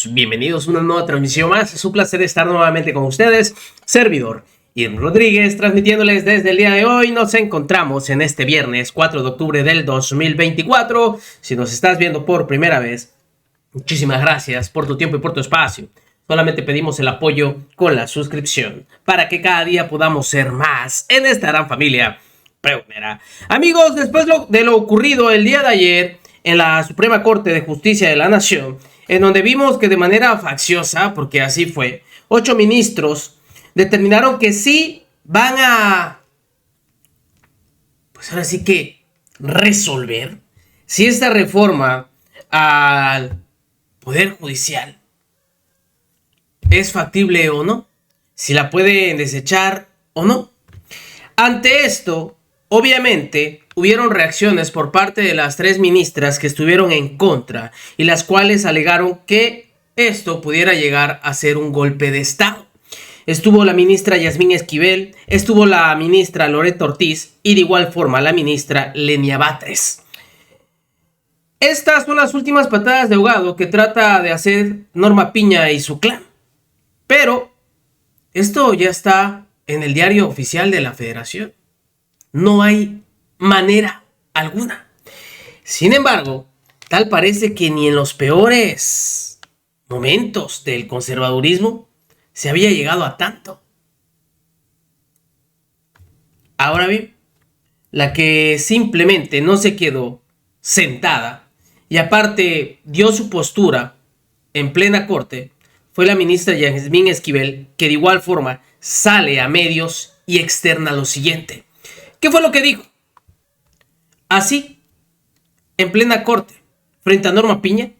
amigos, bienvenidos a una nueva transmisión más. Es un placer estar nuevamente con ustedes, servidor Irving Rodríguez, transmitiéndoles desde el día de hoy. Nos encontramos en este viernes 4 de octubre del 2024. Si nos estás viendo por primera vez, muchísimas gracias por tu tiempo y por tu espacio. Solamente pedimos el apoyo con la suscripción para que cada día podamos ser más en esta gran familia pregonera. Amigos, después de lo ocurrido el día de ayer en la Suprema Corte de Justicia de la Nación, en donde vimos que de manera facciosa, porque así fue, 8 ministros determinaron que sí van a, pues ahora sí que resolver si esta reforma al Poder Judicial es factible o no, si la pueden desechar o no. Ante esto, obviamente, hubieron reacciones por parte de las 3 ministras que estuvieron en contra y las cuales alegaron que esto pudiera llegar a ser un golpe de Estado. Estuvo la ministra Yasmín Esquivel, estuvo la ministra Loreto Ortiz y de igual forma la ministra Lenia Batres. Estas son las últimas patadas de ahogado que trata de hacer Norma Piña y su clan. Pero esto ya está en el diario oficial de la Federación. No hay manera alguna. Sin embargo, tal parece que ni en los peores momentos del conservadurismo se había llegado a tanto. Ahora bien, la que simplemente no se quedó sentada y aparte dio su postura en plena corte fue la ministra Yasmín Esquivel, que de igual forma sale a medios y externa lo siguiente. ¿Qué fue lo que dijo? Así, en plena corte, frente a Norma Piña.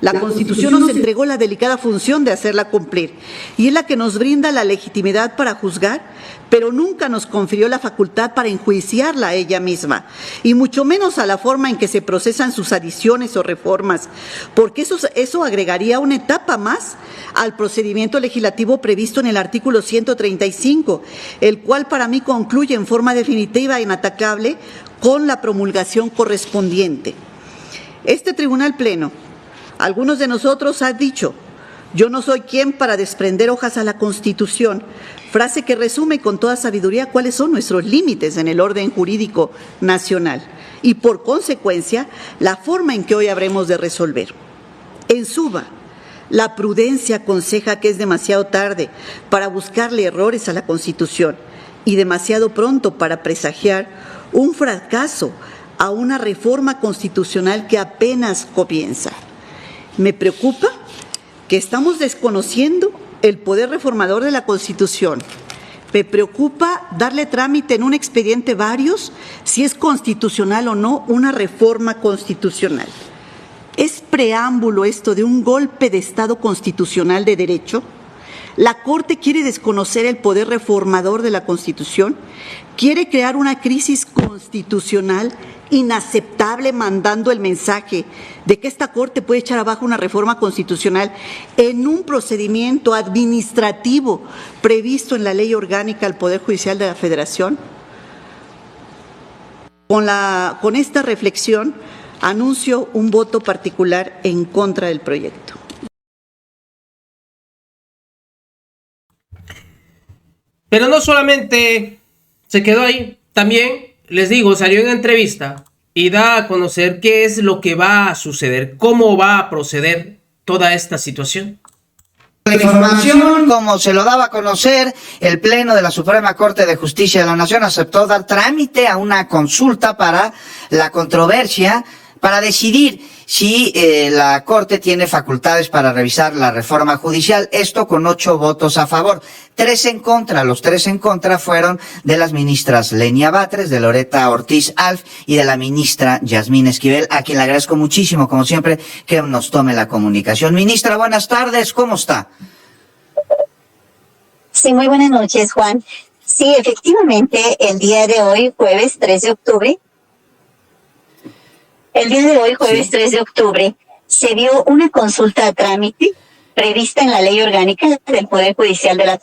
La Constitución nos entregó la delicada función de hacerla cumplir y es la que nos brinda la legitimidad para juzgar, pero nunca nos confirió la facultad para enjuiciarla a ella misma y mucho menos a la forma en que se procesan sus adiciones o reformas, porque eso agregaría una etapa más al procedimiento legislativo previsto en el artículo 135, el cual para mí concluye en forma definitiva e inatacable con la promulgación correspondiente. Este Tribunal Pleno, algunos de nosotros han dicho, yo no soy quien para desprender hojas a la Constitución, frase que resume con toda sabiduría cuáles son nuestros límites en el orden jurídico nacional y por consecuencia la forma en que hoy habremos de resolver. En suma, la prudencia aconseja que es demasiado tarde para buscarle errores a la Constitución y demasiado pronto para presagiar un fracaso a una reforma constitucional que apenas comienza. Me preocupa que estamos desconociendo el poder reformador de la Constitución. Me preocupa darle trámite en un expediente varios si es constitucional o no una reforma constitucional. ¿Es preámbulo esto de un golpe de Estado constitucional de derecho? ¿La Corte quiere desconocer el poder reformador de la Constitución? ¿Quiere crear una crisis constitucional inaceptable mandando el mensaje de que esta Corte puede echar abajo una reforma constitucional en un procedimiento administrativo previsto en la Ley Orgánica del Poder Judicial de la Federación? Con esta reflexión anuncio un voto particular en contra del proyecto. Pero no solamente se quedó ahí, también, les digo, salió en entrevista y da a conocer qué es lo que va a suceder, cómo va a proceder toda esta situación. La información, como se lo daba a conocer, el Pleno de la Suprema Corte de Justicia de la Nación aceptó dar trámite a una consulta para la controversia, para decidir si la Corte tiene facultades para revisar la reforma judicial, esto con 8 votos a favor, 3 en contra. Los 3 en contra fueron de las ministras Lenia Batres, de Loreto Ortiz Alf y de la ministra Yasmín Esquivel, a quien le agradezco muchísimo, como siempre, que nos tome la comunicación. Ministra, buenas tardes, ¿cómo está? Sí, muy buenas noches, Juan. Sí, efectivamente, el día de hoy, jueves 3 de octubre, jueves 3 de octubre, se dio una consulta a trámite prevista en la Ley Orgánica del Poder Judicial de la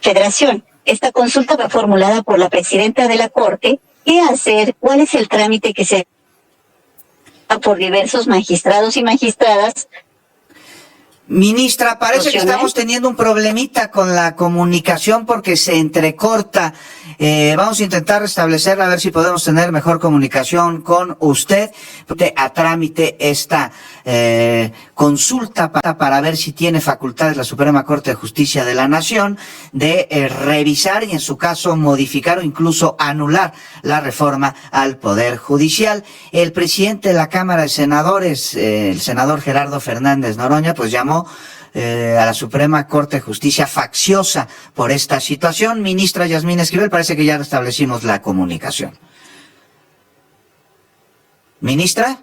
Federación. Esta consulta fue formulada por la presidenta de la Corte. ¿Qué hacer? ¿Cuál es el trámite que se da por diversos magistrados y magistradas Ministra, parece que constitucional. estamos teniendo un problemita con la comunicación porque se entrecorta. Vamos a intentar restablecerla, a ver si podemos tener mejor comunicación con usted. A trámite esta consulta para ver si tiene facultades la Suprema Corte de Justicia de la Nación de revisar y en su caso modificar o incluso anular la reforma al Poder Judicial. El presidente de la Cámara de Senadores, el senador Gerardo Fernández Noroña, pues llamó a la Suprema Corte de Justicia facciosa por esta situación. Ministra Yasmín Esquivel, parece que ya restablecimos la comunicación. Ministra.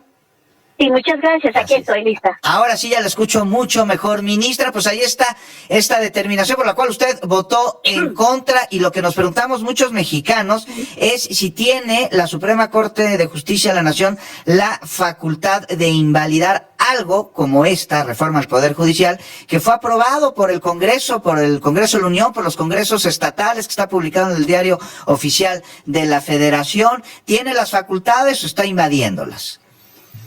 Sí, muchas gracias. Aquí estoy lista. Ahora sí ya la escucho mucho mejor, ministra. Pues ahí está esta determinación por la cual usted votó en contra, y lo que nos preguntamos muchos mexicanos es si tiene la Suprema Corte de Justicia de la Nación la facultad de invalidar algo como esta reforma al Poder Judicial que fue aprobado por el Congreso de la Unión, por los congresos estatales, que está publicado en el Diario Oficial de la Federación. ¿Tiene las facultades o está invadiéndolas?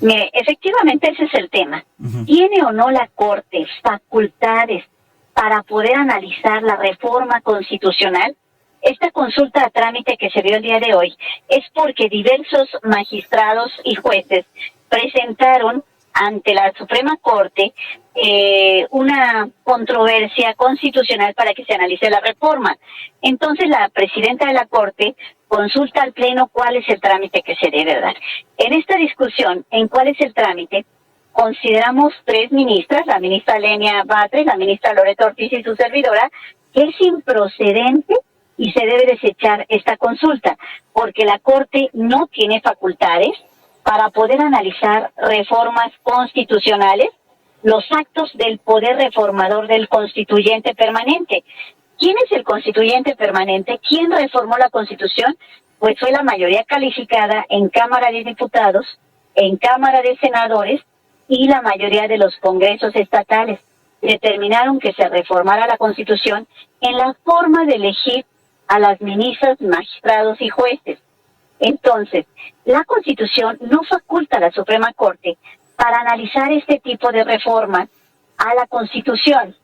Mire, efectivamente ese es el tema. ¿Tiene o no la Corte facultades para poder analizar la reforma constitucional? Esta consulta a trámite que se vio el día de hoy es porque diversos magistrados y jueces presentaron ante la Suprema Corte una controversia constitucional para que se analice la reforma. Entonces la presidenta de la Corte consulta al Pleno cuál es el trámite que se debe dar. En esta discusión, en cuál es el trámite, consideramos tres ministras, la ministra Lenia Batres, la ministra Loreto Ortiz y su servidora, que es improcedente y se debe desechar esta consulta, porque la Corte no tiene facultades para poder analizar reformas constitucionales, los actos del poder reformador del constituyente permanente. ¿Quién es el constituyente permanente? ¿Quién reformó la Constitución? Pues fue la mayoría calificada en Cámara de Diputados, en Cámara de Senadores y la mayoría de los congresos estatales. Determinaron que se reformara la Constitución en la forma de elegir a las ministras, magistrados y jueces. Entonces, la Constitución no faculta a la Suprema Corte para analizar este tipo de reformas a la Constitución.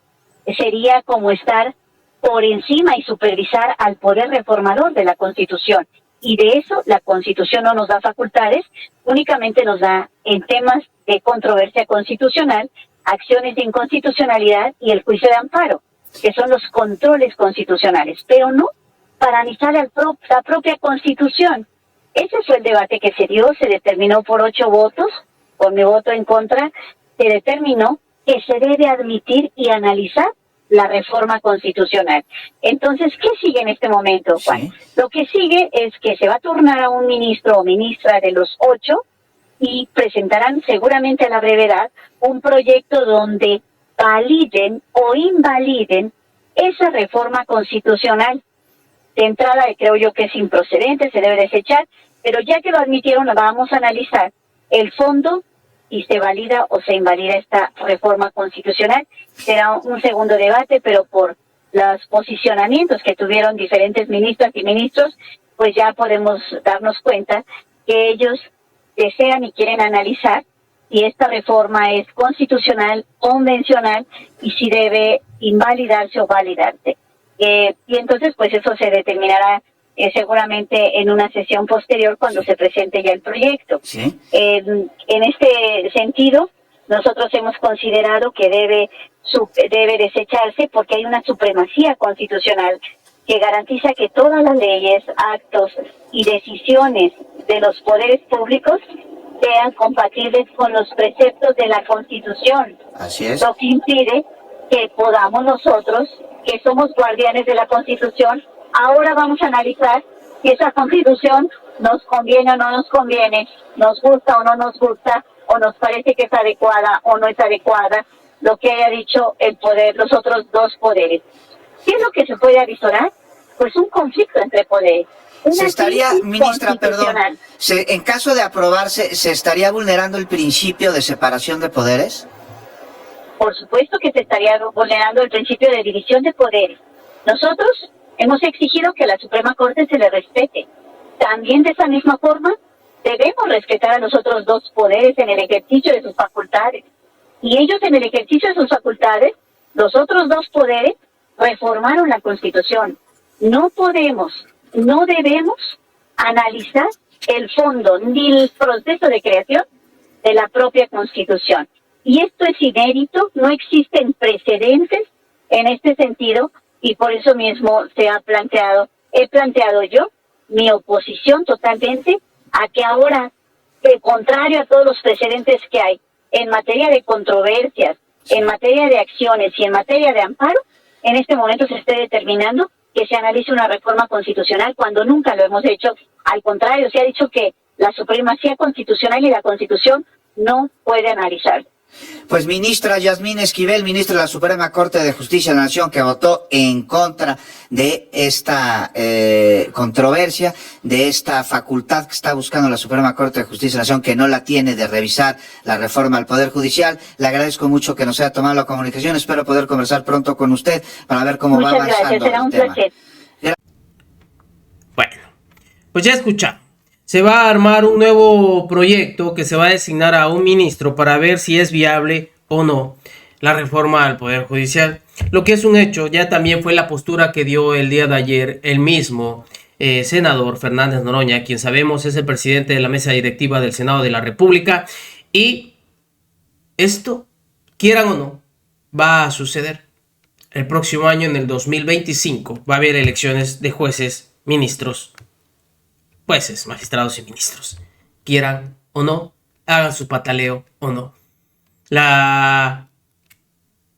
Sería como estar por encima y supervisar al poder reformador de la Constitución. Y de eso la Constitución no nos da facultades, únicamente nos da en temas de controversia constitucional, acciones de inconstitucionalidad y el juicio de amparo, que son los controles constitucionales, pero no para analizar la propia Constitución. Ese fue el debate que se dio, se determinó por 8 votos, por mi voto en contra, se determinó que se debe admitir y analizar la reforma constitucional. Entonces, ¿qué sigue en este momento, Juan? Sí. Lo que sigue es que se va a turnar a un ministro o ministra de los 8 y presentarán seguramente a la brevedad un proyecto donde validen o invaliden esa reforma constitucional. De entrada, creo yo que es improcedente, se debe desechar, pero ya que lo admitieron, vamos a analizar el fondo y se valida o se invalida esta reforma constitucional. Será un segundo debate, pero por los posicionamientos que tuvieron diferentes ministras y ministros, pues ya podemos darnos cuenta que ellos desean y quieren analizar si esta reforma es constitucional, convencional y si debe invalidarse o validarse. Y entonces, pues eso se determinará seguramente en una sesión posterior cuando se presente ya el proyecto. ¿Sí? En este sentido, nosotros hemos considerado que debe desecharse porque hay una supremacía constitucional que garantiza que todas las leyes, actos y decisiones de los poderes públicos sean compatibles con los preceptos de la Constitución. Así es. Lo que impide que podamos nosotros, que somos guardianes de la Constitución, ahora vamos a analizar si esa Constitución nos conviene o no nos conviene, nos gusta o no nos gusta, o nos parece que es adecuada o no es adecuada, lo que haya dicho el poder, los otros dos poderes. ¿Qué es lo que se puede avisorar? Pues un conflicto entre poderes. Se estaría, ministra, perdón, en caso de aprobarse, ¿se estaría vulnerando el principio de separación de poderes? Por supuesto que se estaría vulnerando el principio de división de poderes. Nosotros hemos exigido que a la Suprema Corte se le respete. También de esa misma forma debemos respetar a los otros dos poderes en el ejercicio de sus facultades. Y ellos, en el ejercicio de sus facultades, los otros dos poderes, reformaron la Constitución. No podemos, no debemos analizar el fondo ni el proceso de creación de la propia Constitución. Y esto es inédito, no existen precedentes en este sentido, y por eso mismo he planteado yo mi oposición totalmente a que ahora, contrario a todos los precedentes que hay en materia de controversias, en materia de acciones y en materia de amparo, en este momento se esté determinando que se analice una reforma constitucional cuando nunca lo hemos hecho. Al contrario, se ha dicho que la supremacía constitucional y la Constitución no puede analizarse. Pues ministra Yasmín Esquivel, ministra de la Suprema Corte de Justicia de la Nación, que votó en contra de esta controversia, de esta facultad que está buscando la Suprema Corte de Justicia de la Nación, que no la tiene, de revisar la reforma al Poder Judicial. Le agradezco mucho que nos haya tomado la comunicación. Espero poder conversar pronto con usted para ver cómo va avanzando. Muchas gracias, será un placer. Bueno, pues ya escucharon. Se va a armar un nuevo proyecto que se va a designar a un ministro para ver si es viable o no la reforma al Poder Judicial. Lo que es un hecho, ya también fue la postura que dio el día de ayer el mismo senador Fernández Noroña, quien sabemos es el presidente de la mesa directiva del Senado de la República. Y esto, quieran o no, va a suceder. El próximo año, en el 2025, va a haber elecciones de jueces, ministros, magistrados y ministros. Quieran o no, hagan su pataleo o no.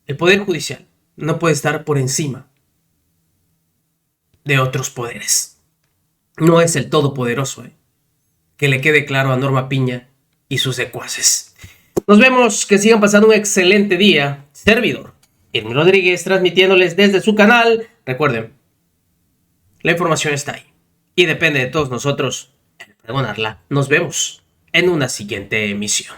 El Poder Judicial no puede estar por encima de otros poderes. No es el todopoderoso, que le quede claro a Norma Piña y sus secuaces. Nos vemos, que sigan pasando un excelente día. Servidor Irmi Rodríguez, transmitiéndoles desde su canal. Recuerden, la información está ahí y depende de todos nosotros el pregonarla. Nos vemos en una siguiente emisión.